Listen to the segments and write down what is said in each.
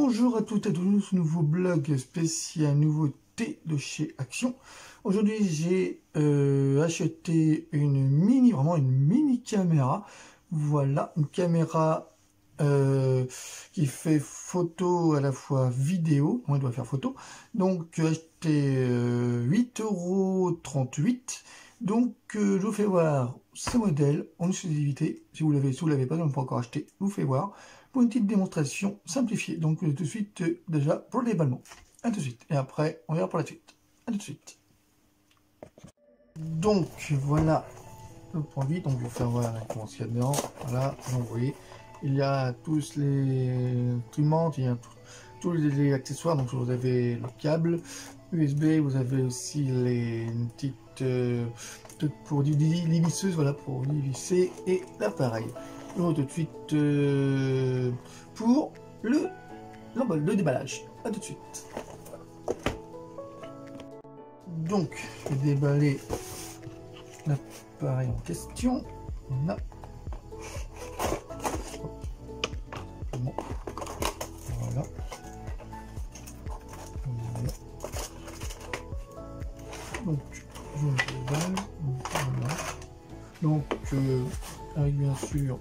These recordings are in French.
Bonjour à toutes et à tous, nouveau blog spécial nouveauté de chez Action. Aujourd'hui j'ai acheté vraiment une mini caméra. Voilà, une caméra qui fait photo à la fois vidéo, on doit faire photo. Donc j'ai acheté 8,38 €. Donc je vous fais voir ce modèle en exclusivité. Si vous l'avez pas, donc pas encore acheté, je vous fais voir pour une petite démonstration simplifiée. Donc tout de suite déjà pour le déballement. À tout de suite. Et après on verra pour la suite. À tout de suite. Donc voilà le produit. Donc je vais vous faire voir comment il y a dedans. Voilà, donc vous voyez, il y a tous les imprimantes, il y a tous les accessoires. Donc vous avez le câble USB, vous avez aussi les petites pour les visseuses, voilà, pour les visser, et l'appareil. Donc tout de suite pour le déballage. À tout de suite. Donc je vais déballer l'appareil en question. Voilà. Bon. Voilà. Voilà. Donc je déballe. Voilà. Donc avec bien sûr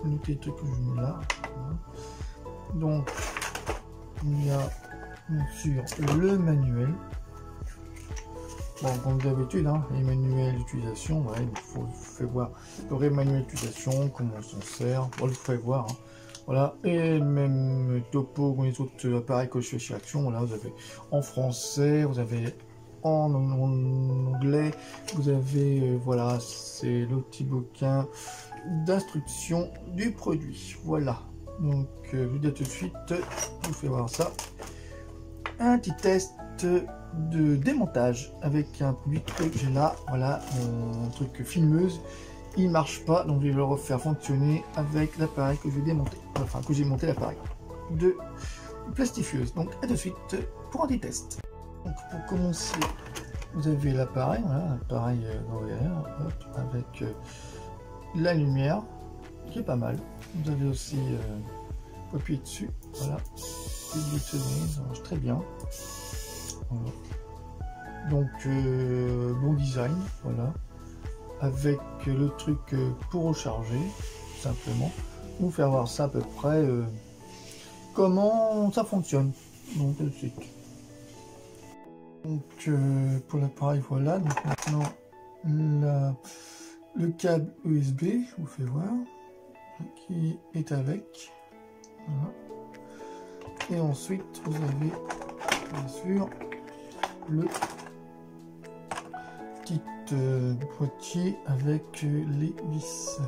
le petit truc que je mets là. Voilà. Donc il y a bien sûr le manuel. Bon, comme d'habitude, hein, les manuels d'utilisation, ouais, il faut voir le vrai manuel d'utilisation, comment on s'en sert, on le fait voir. Hein. Voilà, et même topo, comme les autres appareils que je fais chez Action, voilà, vous avez en français, vous avez en anglais, vous avez, voilà, c'est le petit bouquin d'instruction du produit. Voilà, donc je vous dis à tout de suite, je vous fais voir ça. Un petit test de démontage avec un produit que j'ai là, voilà, mon truc filmeuse, il marche pas, donc je vais le refaire fonctionner avec l'appareil que je vais démonter, enfin que j'ai monté l'appareil de plastifieuse. Donc à tout de suite pour un petit test. Donc pour commencer, vous avez l'appareil, voilà, l'appareil avec la lumière qui est pas mal. Vous avez aussi appuyer dessus, voilà, ça marche très bien. Voilà. Donc bon design, voilà, avec le truc pour recharger, simplement, vous faire voir ça à peu près comment ça fonctionne. Donc tout de suite. Donc pour l'appareil, voilà, donc maintenant le câble USB, je vous fais voir, qui est avec, voilà. Et ensuite vous avez bien sûr le petit boîtier avec les vis,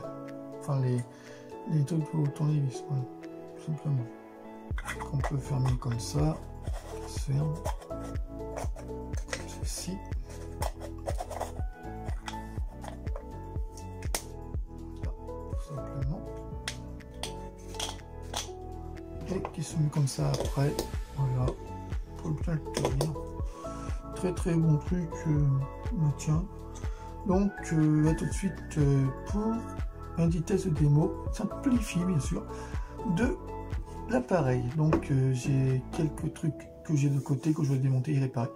enfin les trucs pour tourner les vis, voilà, tout simplement. On peut fermer comme ça, ça se ferme, ceci. Voilà, tout simplement. Et qui se met comme ça après, voilà, pour bien le tenir. Très bon truc, maintien. Donc à tout de suite pour un petit test de démo simplifié bien sûr de l'appareil. Donc j'ai quelques trucs que j'ai de côté que je vais démonter et réparer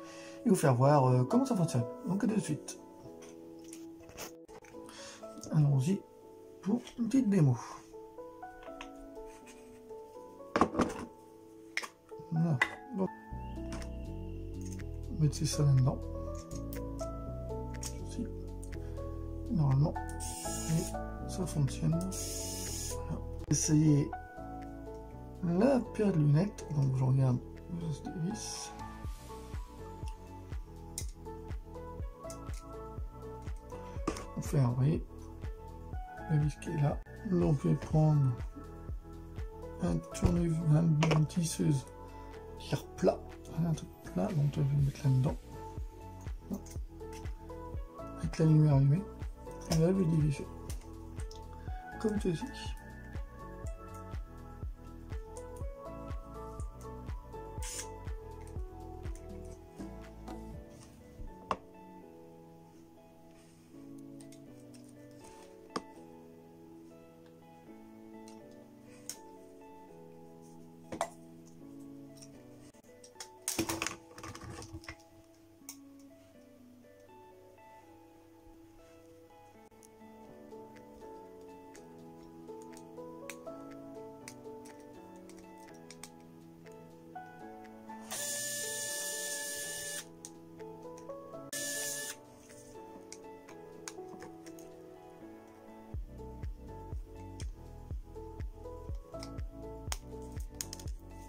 et vous faire voir comment ça fonctionne. Donc à tout de suite. Allons-y pour une petite démo. Voilà. Bon. Mettez ça là-dedans. Normalement, et ça fonctionne. Voilà. Essayez la paire de lunettes. Donc je regarde les vis. On fait un voyez la vis qui est là. Donc je vais prendre un tournevis, une tisseuse qui est plat, un truc plat, donc je vais le mettre là-dedans. Avec la lumière allumée. Et là je vais diviser comme ceci.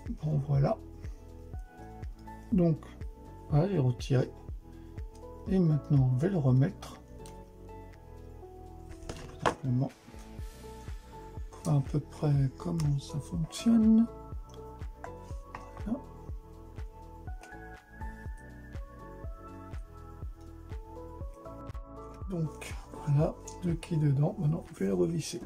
Bon, voilà. Donc, voilà, j'ai retiré. Et maintenant, on va le remettre. Simplement. Pour voir à peu près comment ça fonctionne. Voilà. Donc, voilà, deux qui est dedans. Maintenant, je vais le revisser.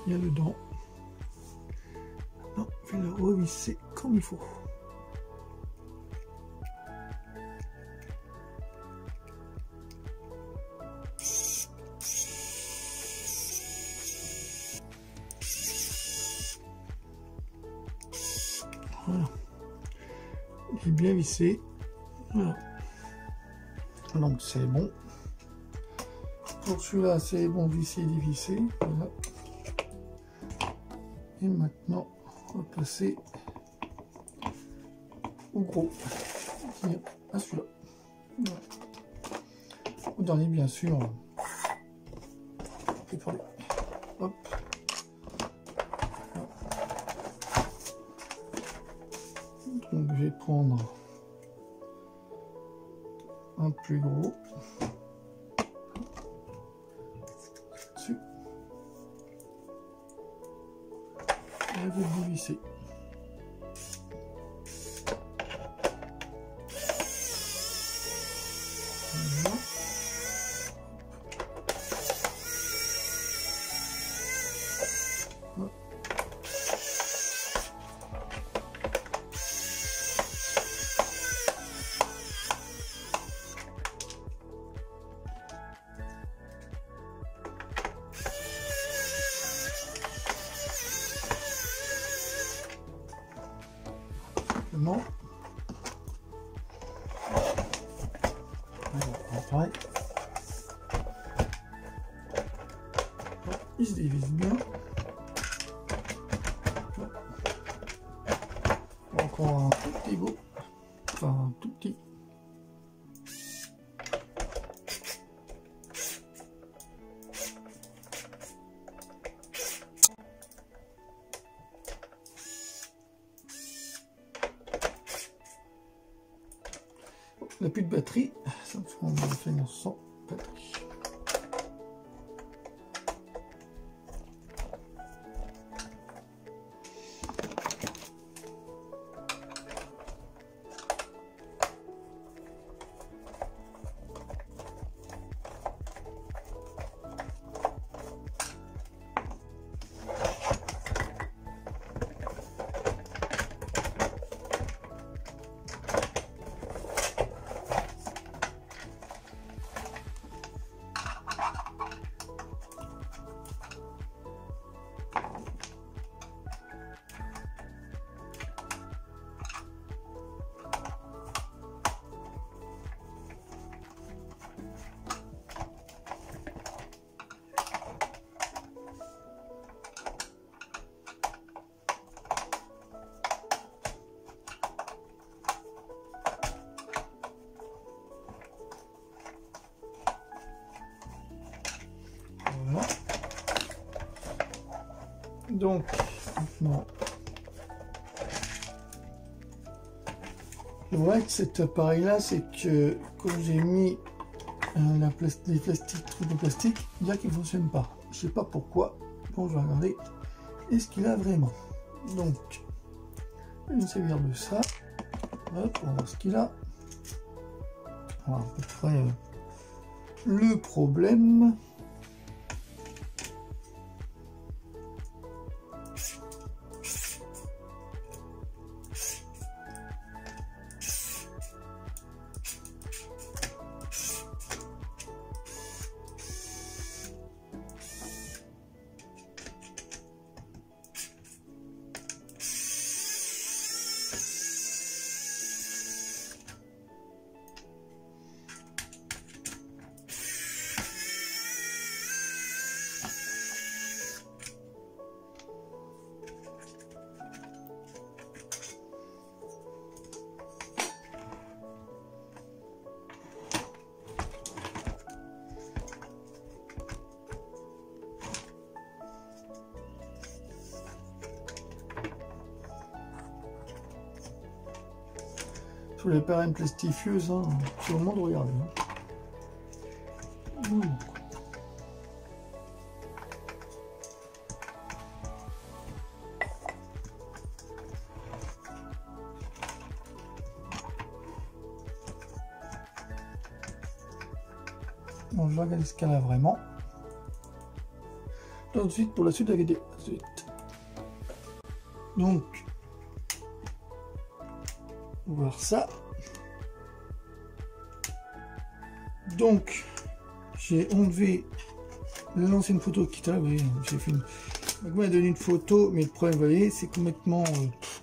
Il y a dedans. Maintenant, je vais le revisser comme il faut. Voilà. Il est bien vissé. Voilà. Donc c'est bon. Pour celui-là, c'est bon, vissé, dévissé. Voilà. Et maintenant, on va passer au gros, c'est-à-dire à celui-là. Voilà. Au dernier, bien sûr. Et pour les... Hop. Voilà. Donc je vais prendre un plus gros. Dessus. Et je vais le dévisser. Simplement. Pareil. Il se divise bien. Encore un tout petit bout. Enfin, un tout petit. On n'a plus de batterie, ça me fait un fait sans batterie. Voilà. Donc, maintenant, le vrai de cet appareil-là, c'est que quand j'ai mis les plastiques, trucs de plastique, il y a qui ne fonctionne pas. Je sais pas pourquoi. Bon, je vais regarder. Est-ce qu'il a vraiment? Donc, je vais me servir de ça. Voilà, pour voir ce qu'il a. Alors, à peu près le problème. sur les parraines plastifieuses, hein, c'est au moment de regarder. Hein. Ouh. Bon, je vais regarder ce qu'elle a vraiment. Ensuite, pour la suite de la vidéo. Donc, on va voir ça. Donc, j'ai enlevé l'ancienne photo qui était là. Vous voyez, j'ai fait une... Donc, on m'a donné une photo, mais le problème, vous voyez, c'est complètement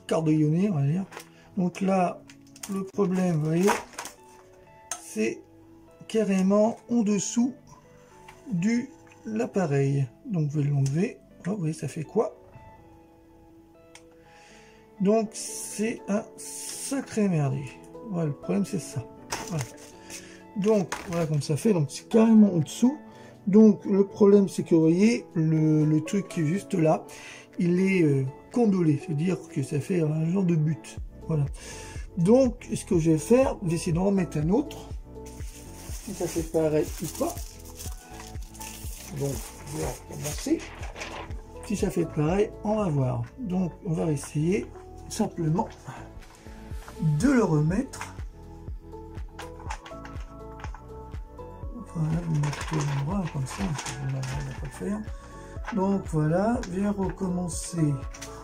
cardillonné, on va dire. Donc là, le problème, vous voyez, c'est carrément en dessous de l'appareil. Donc, je vais l'enlever. Oh, vous voyez, ça fait quoi? Donc, c'est un sacré merdier. Voilà, le problème, c'est ça. Voilà. Donc, voilà comme ça fait. Donc, c'est carrément en dessous. Donc, le problème, c'est que, vous voyez, le truc qui est juste là, il est condolé. C'est-à-dire que ça fait un genre de but. Voilà. Donc, ce que je vais faire, je vais essayer d'en remettre un autre. Si ça fait pareil ou pas. Donc, je vais recommencer. Si ça fait pareil, on va voir. Donc, on va essayer simplement de le remettre. Voilà, vous mettez le bras comme ça, on va pas le faire. Donc voilà, je vais recommencer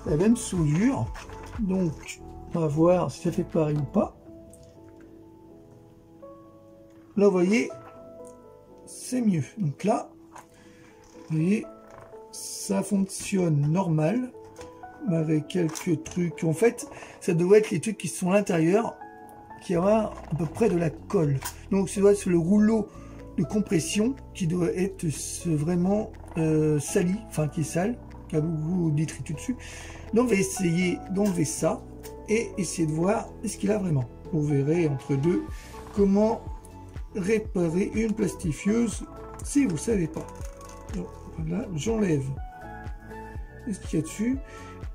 la même soudure. Donc, on va voir si ça fait pareil ou pas. Là, vous voyez, c'est mieux. Donc là, vous voyez, ça fonctionne normal, mais avec quelques trucs. En fait, ça doit être les trucs qui sont à l'intérieur, qui ont à peu près de la colle. Donc, ça doit être le rouleau de compression qui doit être vraiment sali, enfin qui est sale, qui a beaucoup de détritus dessus. Donc, on va essayer d'enlever ça et essayer de voir ce qu'il a vraiment. Vous verrez entre deux comment réparer une plastifieuse si vous ne savez pas. Donc, voilà, j'enlève ce qu'il y a dessus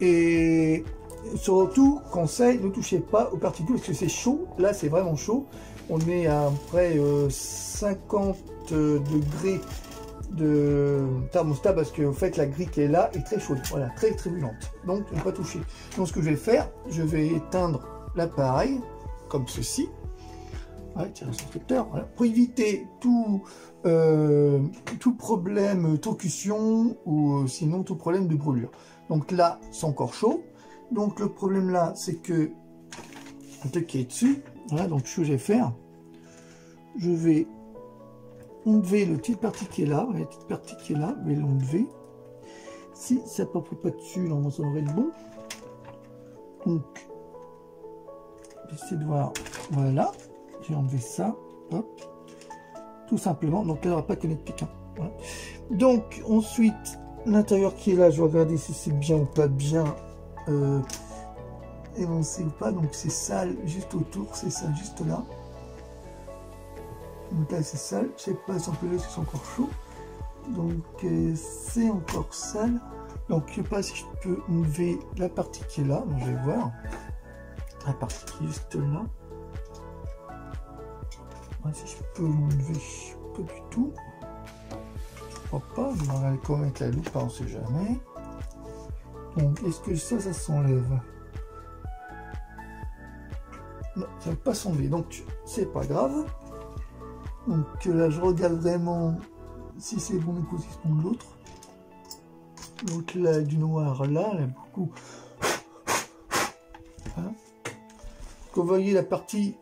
et surtout conseil, ne touchez pas aux particules parce que c'est chaud. Là c'est vraiment chaud, on est à près 50 degrés de thermostat parce que en fait la grille qui est là est très chaude, voilà, très brûlante, donc ne pas toucher. Donc ce que je vais faire, je vais éteindre l'appareil comme ceci. Ouais, tiens, voilà. Pour éviter tout problème torcussion ou sinon tout problème de brûlure. Donc là, c'est encore chaud. Donc le problème là, c'est que le truc qui est dessus, voilà, donc ce que je vais faire, je vais enlever la petite partie qui est là, la petite partie qui est là, je vais l'enlever. Si ça ne poppe pas dessus, normalement ça aurait le bon. Donc, j'essaie de voir, voilà. J'ai enlevé ça, hop, tout simplement. Donc là, il n'y aura pas que notre piquant. Voilà. Donc ensuite, l'intérieur qui est là, je vais regarder si c'est bien ou pas bien élancé ou pas. Donc c'est sale juste autour, c'est sale juste là. Donc là c'est sale. Je sais pas si on peut le, c'est encore chaud. Donc c'est encore sale. Donc je sais pas si je peux enlever la partie qui est là. Donc, je vais voir la partie qui est juste là. Si je peux l'enlever, pas du tout. Je crois pas. Je vais regarder comment avec la loupe, on sait jamais. Donc, est-ce que ça s'enlève? Non, ça ne va pas s'enlever. Donc, c'est pas grave. Donc là, je regarde vraiment si c'est bon position de l'autre. Donc là, du noir là, il y a beaucoup. Voilà. Vous voyez la partie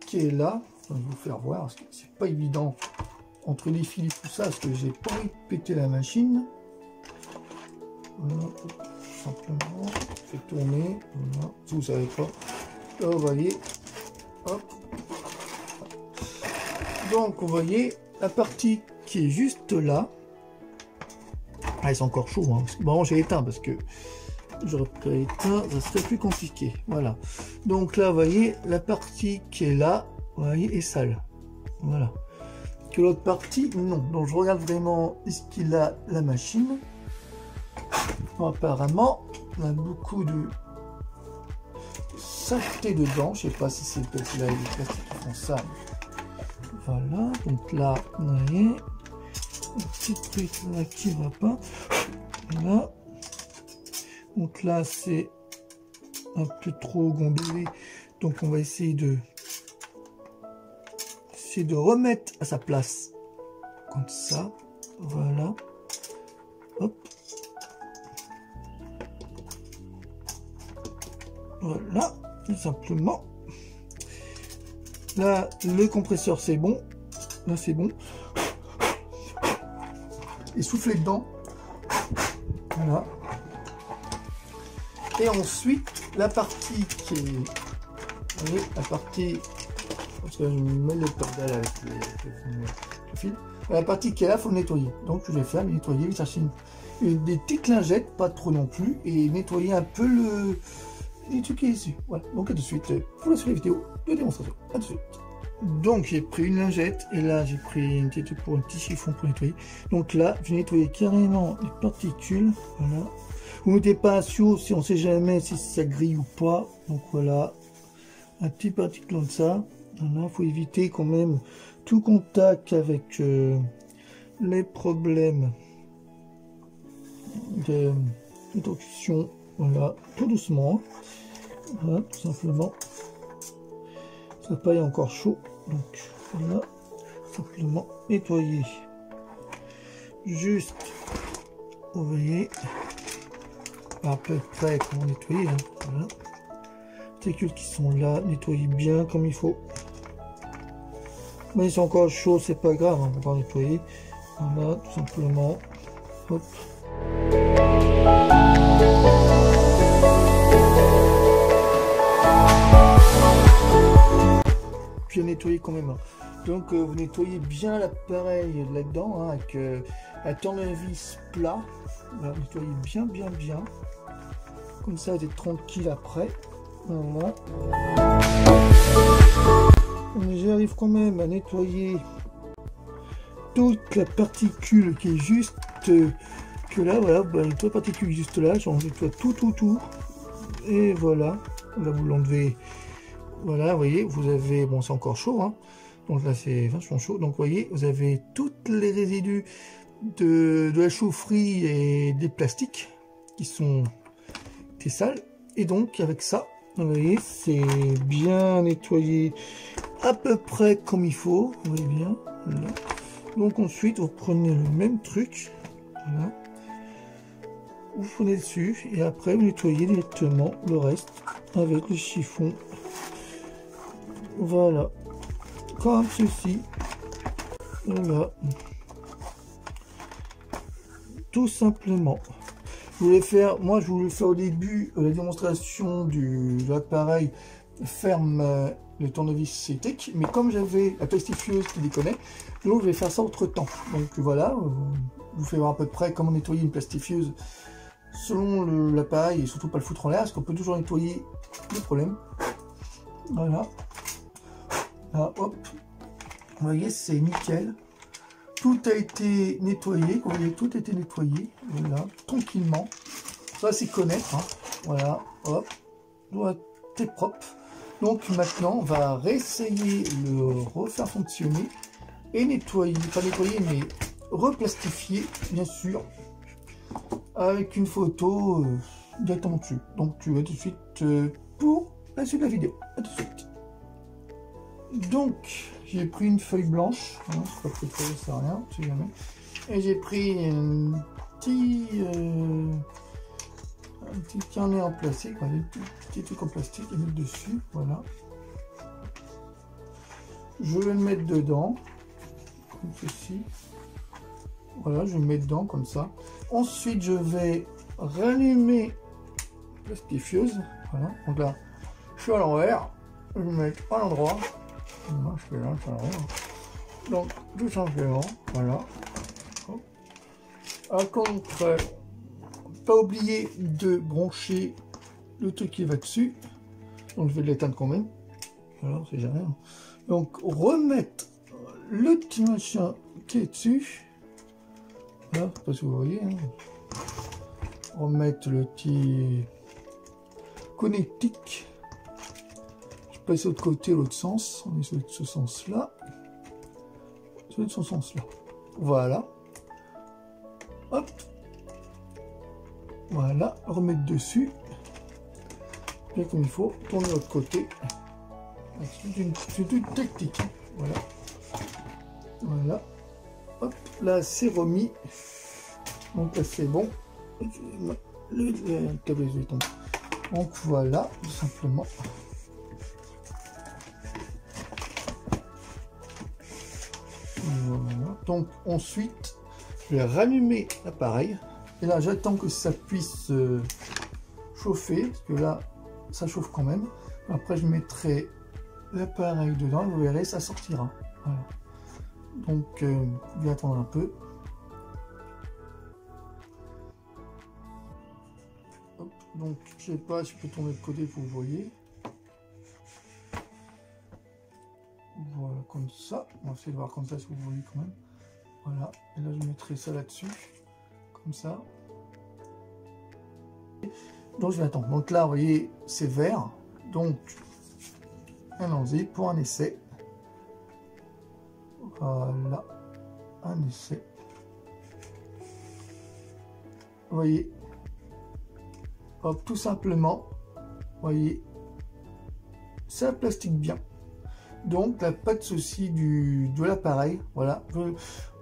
qui est là. Je vais vous faire voir, parce que c'est pas évident entre les fils et tout ça, parce que j'ai pas envie de péter la machine. Voilà, simplement, je fais tourner, voilà, si vous savez pas, là vous voyez, hop. Donc vous voyez la partie qui est juste là, ah, c'est encore chaud, hein. Bon, j'ai éteint parce que j'aurais pas éteint, ça serait plus compliqué, voilà. Donc là vous voyez la partie qui est là, vous voyez, est sale. Voilà. Que l'autre partie, non. Donc je regarde vraiment est-ce qu'il a la machine. Bon, apparemment, on a beaucoup de saleté dedans. Je sais pas si c'est peut-être là les plastiques qui font ça. Voilà, donc là, vous voyez, un petit truc là qui va pas. Voilà. Donc là, c'est un peu trop gondolé. Donc on va essayer de remettre à sa place. Comme ça. Voilà. Hop. Voilà, tout simplement. Là, le compresseur, c'est bon. Là, c'est bon. Et souffler dedans. Voilà. Et ensuite, la partie qui est... Vous voyez, la partie... Parce que je mets le pédale avec le fil. La partie qui est là, il faut nettoyer. Donc, je vais faire nettoyer, chercher des petites lingettes, pas trop non plus, et nettoyer un peu les trucs qui est dessus. Voilà. Donc, à de suite pour la suite vidéo de démonstration. À de suite. Donc, j'ai pris une lingette, et là, j'ai pris une petite pour un petit chiffon pour nettoyer. Donc là, je vais nettoyer carrément les particules. Voilà. Vous mettez pas un sio si on sait jamais si ça grille ou pas. Donc voilà, un petit particule comme ça. Voilà, faut éviter quand même tout contact avec les problèmes de torsion. Voilà, tout doucement. Voilà, tout simplement. Ça pas est encore chaud. Donc voilà, simplement nettoyer. Juste, vous voyez, à peu près comment nettoyer. Hein, voilà. Les particules qui sont là, nettoyer bien comme il faut. Mais ils sont encore chauds, c'est pas grave, hein, on va nettoyer. Voilà, tout simplement. Hop. Bien nettoyer quand même. Hein. Donc vous nettoyez bien l'appareil là-dedans, hein, avec un tournevis plat. Voilà, nettoyez bien, bien, bien. Comme ça, vous êtes tranquille après. Voilà. J'arrive quand même à nettoyer toute la particule qui est juste que là, voilà, bah, toute la particule juste là, j'en nettoie tout. Et voilà, là vous l'enlevez. Voilà, vous voyez, vous avez, bon c'est encore chaud, hein, donc là c'est vachement chaud, donc vous voyez, vous avez toutes les résidus de la chaufferie et des plastiques qui sont sales, et donc avec ça, vous voyez, c'est bien nettoyé à peu près comme il faut, vous voyez bien, voilà. Donc ensuite vous prenez le même truc, voilà, vous prenez dessus, et après vous nettoyez directement le reste avec le chiffon. Voilà, comme ceci. Voilà, tout simplement. Je voulais faire, moi je voulais faire au début la démonstration de l'appareil ferme le tournevis éthique, mais comme j'avais la plastifieuse qui déconnait, donc je vais faire ça entre temps. Donc voilà, vous faites voir à peu près comment nettoyer une plastifieuse selon l'appareil, et surtout pas le foutre en l'air, parce qu'on peut toujours nettoyer le problème. Voilà. Là, hop, vous voyez, c'est nickel. Tout a été nettoyé, vous voyez, tout a été nettoyé, voilà, tranquillement. Ça, c'est connaître, hein. Voilà, hop, doit être propre. Donc maintenant, on va réessayer le refaire fonctionner et nettoyer, pas nettoyer, mais replastifier, bien sûr, avec une photo directement dessus. Donc, tu vas tout de suite pour la suite de la vidéo. À tout de suite. Donc, j'ai pris une feuille blanche, hein, c'est pas préparé, ça sert à rien, je sais jamais. Et j'ai pris un petit carnet en plastique, voilà, des petits trucs en plastique à mettre dessus, voilà. Je vais le mettre dedans, comme ceci. Voilà, je vais le mettre dedans comme ça. Ensuite, je vais rallumer la plastifieuse, voilà. Donc là, je suis à l'envers, je vais me mettre à l'endroit. Moi, je fais là, ça va. Donc, tout simplement, voilà. À contre, pas oublier de brancher le truc qui va dessus. Donc, je vais l'éteindre quand même. Voilà, c'est jamais. Donc, remettre le petit machin qui est dessus. Là, je sais pas si vous voyez. Hein. Remettre le petit connectique. passer de l'autre côté, l'autre sens. On est sur ce sens-là. Sur ce sens-là. Voilà. Hop. Voilà. Remettre dessus. Bien comme il faut. Tourner de l'autre côté. C'est une technique. Voilà. Voilà. Hop. Là, c'est remis. Donc là, c'est bon. Le câble est tombé. Donc voilà, tout simplement. Voilà. Donc ensuite, je vais rallumer l'appareil. Et là, j'attends que ça puisse chauffer, parce que là, ça chauffe quand même. Après, je mettrai l'appareil dedans, vous verrez, ça sortira. Voilà. Donc, je vais attendre un peu. Hop. Donc, je sais pas si je peux tourner le côté pour que vous voyez. Voilà, comme ça. On va essayer de voir comme ça si vous voyez quand même. Voilà. Et là, je mettrai ça là-dessus. Comme ça. Donc, je vais attendre. Donc là, vous voyez, c'est vert. Donc, allons-y pour un essai. Voilà. Un essai. Vous voyez. Hop, tout simplement. Vous voyez. Ça plastique bien. Donc, là, pas de souci de l'appareil. Voilà.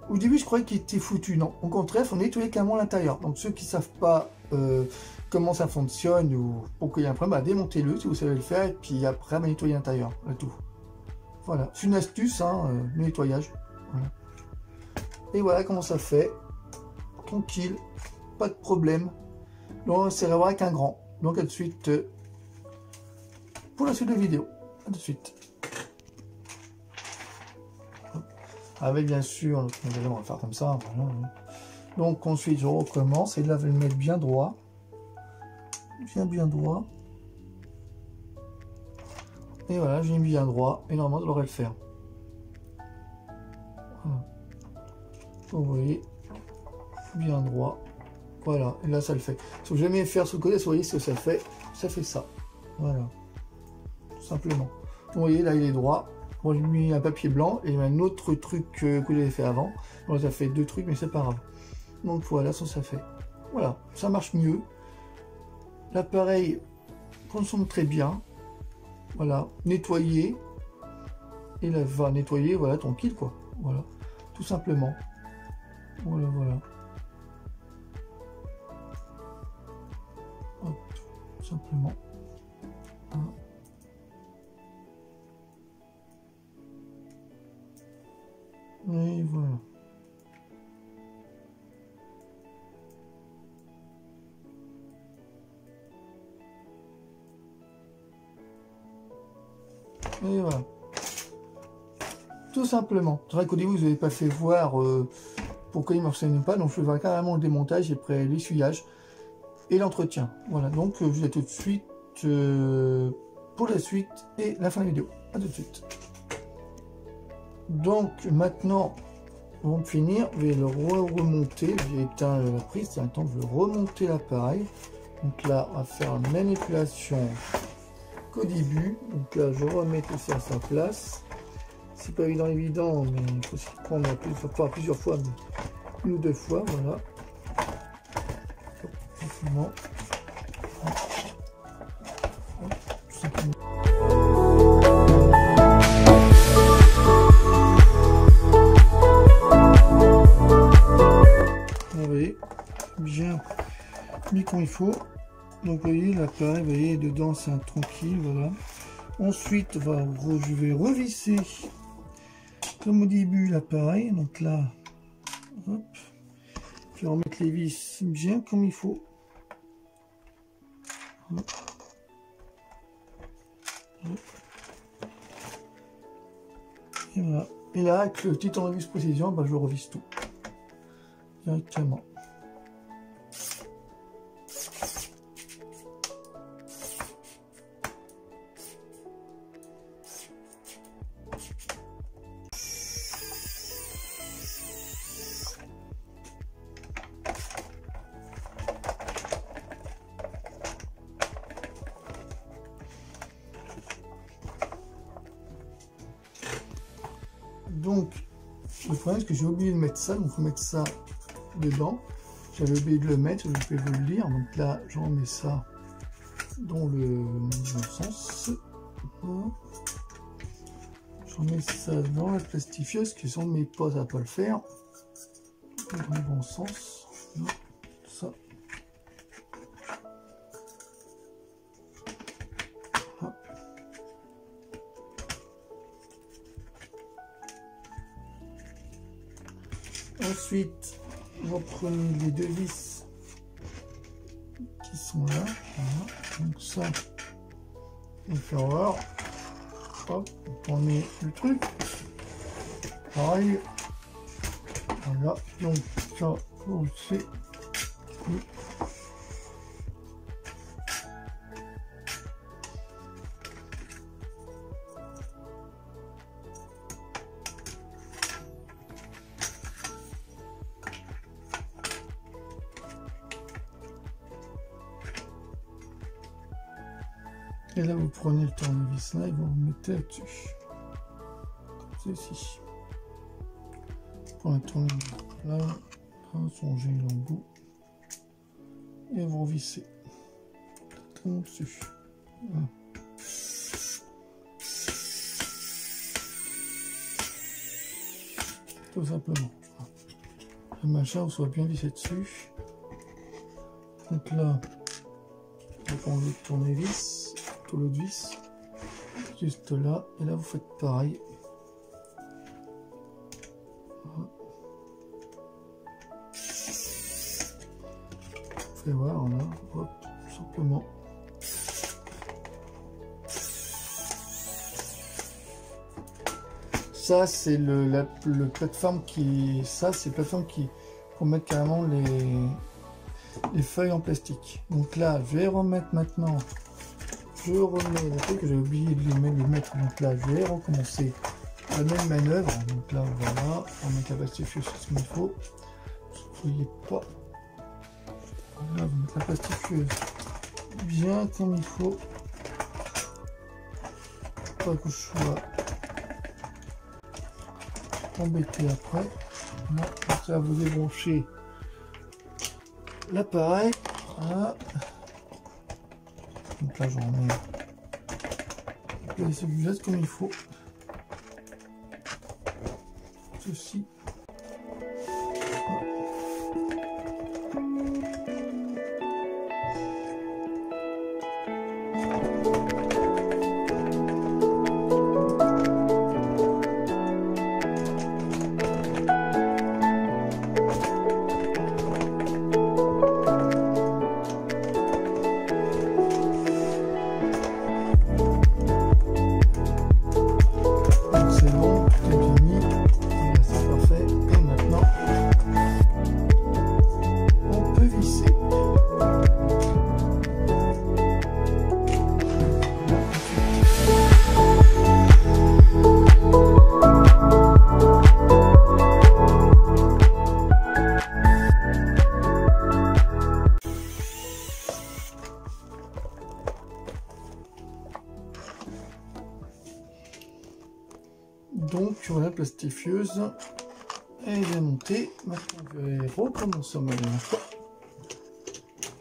Au début, je croyais qu'il était foutu. Non, au contraire, il faut nettoyer carrément l'intérieur. Donc, ceux qui ne savent pas comment ça fonctionne ou pourquoi il y a un problème, bah, démontez-le si vous savez le faire. Et puis après, bah, nettoyer l'intérieur. Tout. Voilà. C'est une astuce, hein, le nettoyage. Voilà. Et voilà comment ça fait. Tranquille. Pas de problème. Donc, c'est vraiment avec un grand. Donc, à de suite pour la suite de la vidéo. À tout de suite. Avec bien sûr, on va faire comme ça. Voilà. Donc ensuite je recommence et là je vais le mettre bien droit. Bien droit. Et voilà, j'ai mis bien droit. Et normalement, je devrais le faire. Voilà. Vous voyez, bien droit. Voilà, et là ça le fait. Si vous jamais faire ce côté, vous voyez ce que ça fait. Ça fait ça. Voilà. Tout simplement. Vous voyez, là il est droit. Bon, j'ai mis un papier blanc et un autre truc que j'avais fait avant. Bon, ça fait deux trucs, mais c'est pas grave. Donc voilà, ça fait. Voilà, ça marche mieux. L'appareil fonctionne très bien. Voilà, nettoyer. Et là, va nettoyer, voilà, tranquille, quoi. Voilà, tout simplement. Voilà, voilà. Hop, tout simplement. Voilà. Et voilà. Et voilà. Tout simplement. C'est vrai qu'au début, vous n'avez pas fait voir pourquoi il ne fonctionne pas. Donc, je vais voir carrément le démontage et après l'essuyage et l'entretien. Voilà. Donc, je vous dis tout de suite pour la suite et la fin de la vidéo. À tout de suite. Donc, maintenant, pour finir, je vais le remonter. J'ai éteint la prise. C'est un temps de remonter l'appareil. Donc là, on va faire une manipulation qu'au début. Donc là, je remets tout ça à sa place. C'est pas évident, mais il faut s'y prendre plusieurs fois, mais une ou deux fois, voilà. Simplement. Tout simplement. Vous voyez, bien mis comme il faut. Donc vous voyez l'appareil, vous voyez dedans c'est un tranquille, voilà. Ensuite je vais revisser comme au début l'appareil, donc là, hop, je vais remettre les vis bien comme il faut. Hop. Hop. Et voilà. Et là avec le petit tournevis précision, je revisse tout directement. Donc, le problème, c'est que j'ai oublié de mettre ça. Donc, il faut mettre ça dedans. J'avais oublié de le mettre, je vais vous le lire. Donc là, je remets ça dans le bon sens. Je remets ça dans la plastifieuse, qui sont mes potes à pas le faire. Dans le bon sens. Ça. Ensuite, vous prenez les deux vis qui sont là. Voilà. Donc ça, on fait voir. Hop, on met le truc. Pareil. Voilà. Donc ça, on le fait. Et là, vous prenez le tournevis là et vous remettez là-dessus. Comme ceci. Pour un tournevis là, songez l'embout. Et vous revissez. Totalement dessus. Voilà. Tout simplement. Le machin vous soit bien vissé dessus. Donc là, vous prenez le tournevis. L'autre vis juste là, et là vous faites pareil. Vous faites voir là, hop, tout simplement. Ça c'est le plateforme qui, ça c'est plateforme qui pour mettre carrément les feuilles en plastique. Donc là je vais remettre maintenant. Je remets la truc que j'ai oublié de les mettre, donc là je vais recommencer la même manœuvre. Donc là voilà, on met la plastifieuse sur ce qu'il faut. Ne voyez pas. Là vous mettez la plastifieuse bien comme il faut. Pas que je sois embêté après. Là, comme ça vous débranchez l'appareil. Voilà. Donc là, j'en remets celui-là comme il faut. Ceci. Donc sur la plastifieuse, elle est montée. Maintenant je vais recommencer ma dernière fois.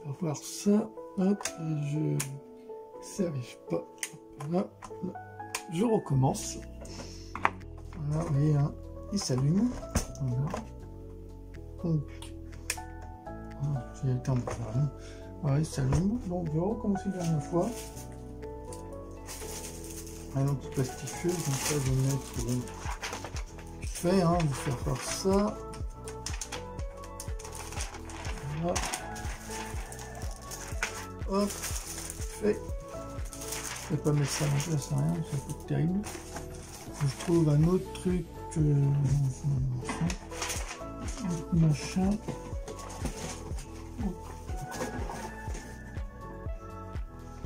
On va voir ça. Hop, ça n'arrive pas. Là, là, je recommence. Voilà, vous voyez, hein, il s'allume. Voilà. Donc, j'ai été un peu là. Voilà, il s'allume. Donc je vais recommencer la dernière fois. Un autre plastifieuse, donc ça je vais mettre vite fait, hein, vous faire ça. Voilà. Hop, fait. Je vais pas mettre ça non plus, ça sert à rien, ça peut être terrible. Je trouve un autre truc, machin.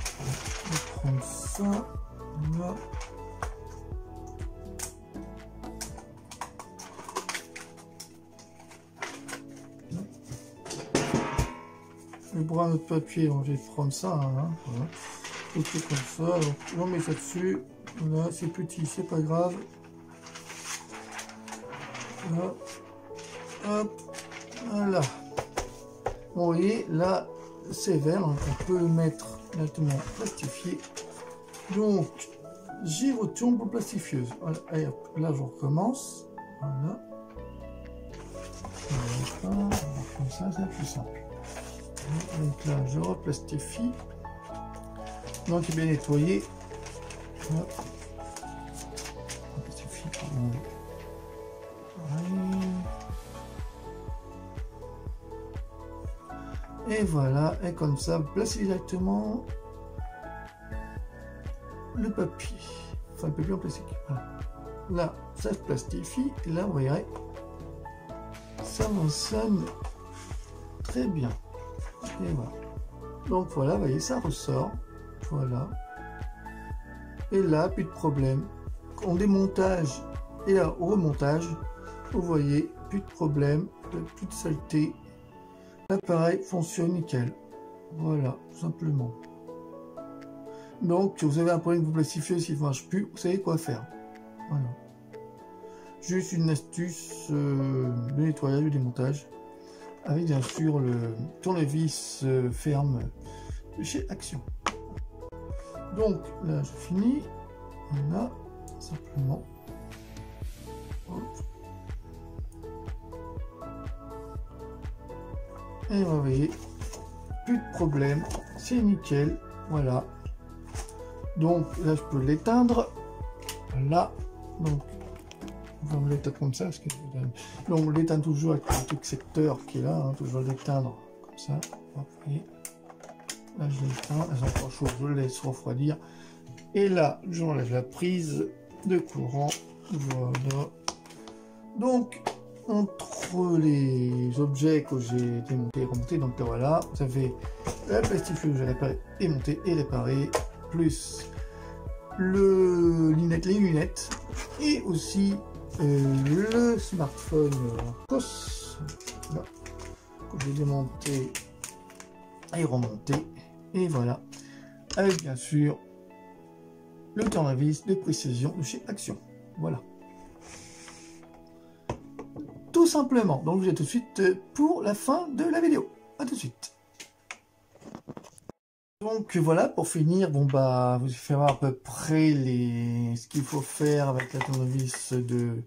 Je vais prendre ça. Là. Le bras de papier, on va prendre ça, hein, voilà. Ok, comme ça, donc on met ça dessus. Voilà, c'est petit, c'est pas grave. hop, hop, voilà. Bon, vous voyez, là, c'est vert, donc on peut le mettre directement plastifié. Donc, j'y retourne pour plastifieuse. Voilà, et hop, là, je recommence. Voilà. Comme ça, c'est plus simple. Donc là, je replastifie. Donc, il est bien nettoyé. Voilà. Plastifie, pardon. Et voilà, et comme ça, vous placez directement le papier. Enfin, le papier en plastique. Voilà. Là, ça se plastifie. Et là, vous verrez, ça fonctionne très bien. Et voilà. Donc voilà, vous voyez, ça ressort. Voilà. Et là, plus de problème. En démontage et là, au remontage, vous voyez, plus de problème, plus de saleté. L'appareil fonctionne nickel. Voilà, tout simplement. Donc, si vous avez un problème de vous plastifier, s'il ne marche plus, vous savez quoi faire. Voilà. Juste une astuce de nettoyage, de démontage, avec bien sûr le tournevis ferme de chez Action. Donc là, je finis. Voilà, simplement. Hop. Et vous voyez, plus de problème, c'est nickel. Voilà. Donc là, je peux l'éteindre. Là, donc on va l'éteindre comme ça, parce que donc on l'éteint toujours avec le truc secteur qui est là, hein, toujours l'éteindre comme ça. Hop, vous voyez. Là, je l'éteins, c'est encore chaud, je le laisse refroidir. Et là, j'enlève la prise de courant. Voilà. Donc, entre les objets que j'ai démontés et remontés, donc là, voilà, vous avez la plastifieuse que j'ai réparée et montée et réparée, plus les lunettes, et aussi le smartphone COS, là, que j'ai démonté et remonté. Et voilà, avec bien sûr le tournevis de précision de chez Action. Voilà. Tout simplement. Donc, je vais tout de suite pour la fin de la vidéo. À tout de suite. Donc, voilà, pour finir, bon, bah, vous allez voir à peu près ce qu'il faut faire avec la tournevis de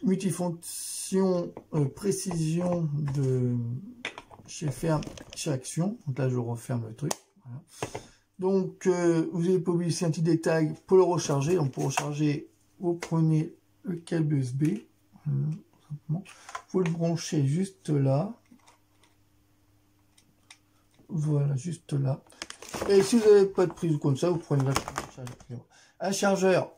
multifonction précision de chez Action. Donc là, je referme le truc. Voilà. Donc, vous n'avez pas oublié, c'est un petit détail pour le recharger. Donc, pour recharger, vous prenez le câble USB. Vous le branchez juste là. Voilà, juste là. Et si vous n'avez pas de prise comme ça, vous prenez un chargeur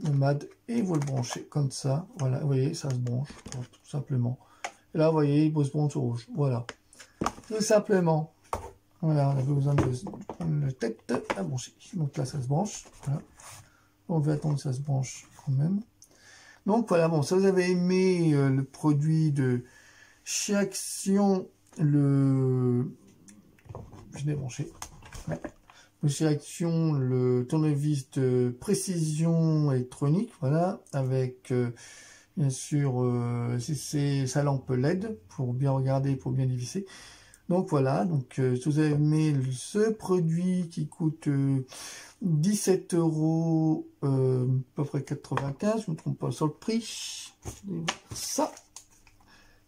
nomade et vous le branchez comme ça. Voilà, vous voyez, ça se branche, tout simplement. Et là, vous voyez, il se branche au rouge. Voilà, tout simplement. Voilà, on avait besoin de prendre le tête à brancher. Donc là, ça se branche. Voilà. On va attendre que ça se branche quand même. Donc voilà, bon, ça vous avez aimé le produit de chez Action, je l'ai branché. Ouais. Chez Action, le tournevis de précision électronique, voilà, avec bien sûr sa lampe LED pour bien regarder, pour bien dévisser. Donc voilà, donc si vous avez aimé ce produit qui coûte 17 €, à peu près 95, je ne me trompe pas sur le prix, ça,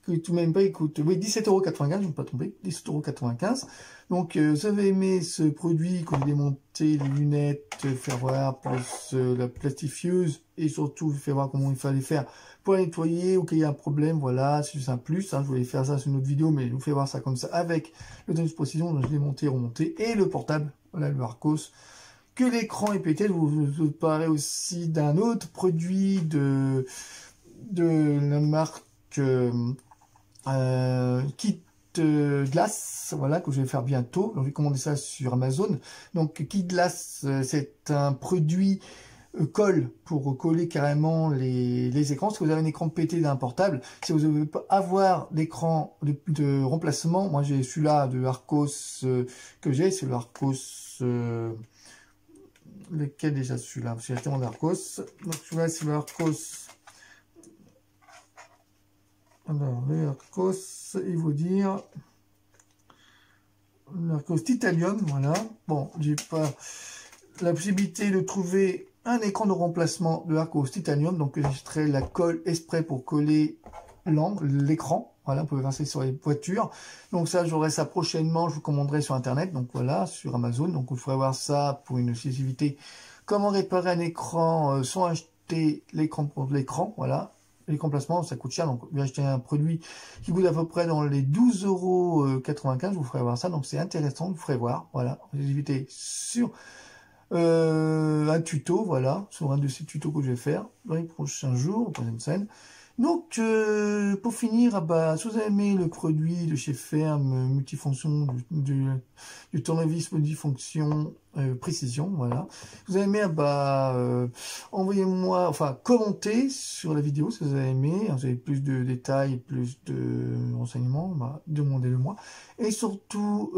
que tout même pas, il coûte, oui, 17,95 €, je ne me pas tromper, 17,95 €. Donc vous avez aimé ce produit, qu'on démonter les lunettes, faire voir plus la plastifieuse, et surtout faire voir comment il fallait faire pour la nettoyer, ou qu'il y a un problème, voilà, c'est juste un plus, hein, je voulais faire ça sur une autre vidéo, mais je vous fais voir ça comme ça, avec le tournevis de précision, donc je l'ai monté, remonté, et le portable, voilà, le Arcos, que l'écran est pété. Je vous parlerai aussi d'un autre produit de la marque Kit Glass, voilà, que je vais faire bientôt. Donc, je vais commander ça sur Amazon. Donc Kit Glass, c'est un produit colle pour coller carrément les écrans. Si vous avez un écran pété d'un portable, si vous ne voulez pas avoir l'écran de remplacement, moi j'ai celui-là de Arcos que j'ai, c'est le Arcos lequel déjà celui-là, j'ai acheté mon Arcos. Donc celui-là c'est le Arcos Alors, le Arcos, il faut dire l'Arcos Titanium, voilà. Bon, j'ai pas la possibilité de trouver un écran de remplacement de Arcos Titanium, donc j'extrais la colle exprès pour coller l'écran. Voilà, vous pouvez passer sur les voitures. Donc ça, j'aurai ça prochainement, je vous commanderai sur Internet, donc voilà, sur Amazon. Donc vous ferez voir ça pour une exclusivité. Comment réparer un écran sans acheter l'écran pour l'écran, voilà. Les remplacements, ça coûte cher, donc j'ai acheté un produit qui coûte à peu près dans les 12,95 €, je vous ferai voir ça, donc c'est intéressant, vous ferez voir, voilà, exclusivité sur un tuto, voilà, sur un de ces tutos que je vais faire dans les prochains jours, aux prochaines scènes. Donc, pour finir, ah bah, si vous avez aimé le produit de chez Ferme, multifonction, du tournevis multifonction précision, voilà. Si vous avez aimé, ah bah, envoyez-moi, enfin, commentez sur la vidéo si vous avez aimé, vous avez plus de détails, plus de renseignements, bah, demandez-le-moi. Et surtout,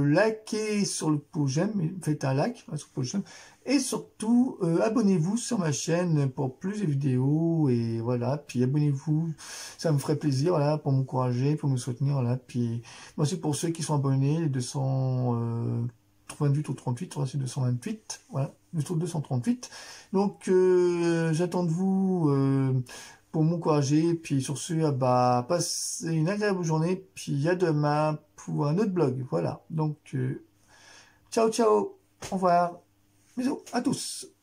likez sur le pouce j'aime, faites un like sur le pouce j'aime. Et surtout, abonnez-vous sur ma chaîne pour plus de vidéos, et voilà, puis abonnez-vous, ça me ferait plaisir, voilà, pour m'encourager, pour me soutenir, voilà, puis moi aussi pour ceux qui sont abonnés, les 228 ou 38, c'est 228, voilà, plutôt 238, donc j'attends de vous pour m'encourager, puis sur ce, bah, passez une agréable journée, puis à demain pour un autre blog, voilà, donc ciao ciao, au revoir. Bisous à tous.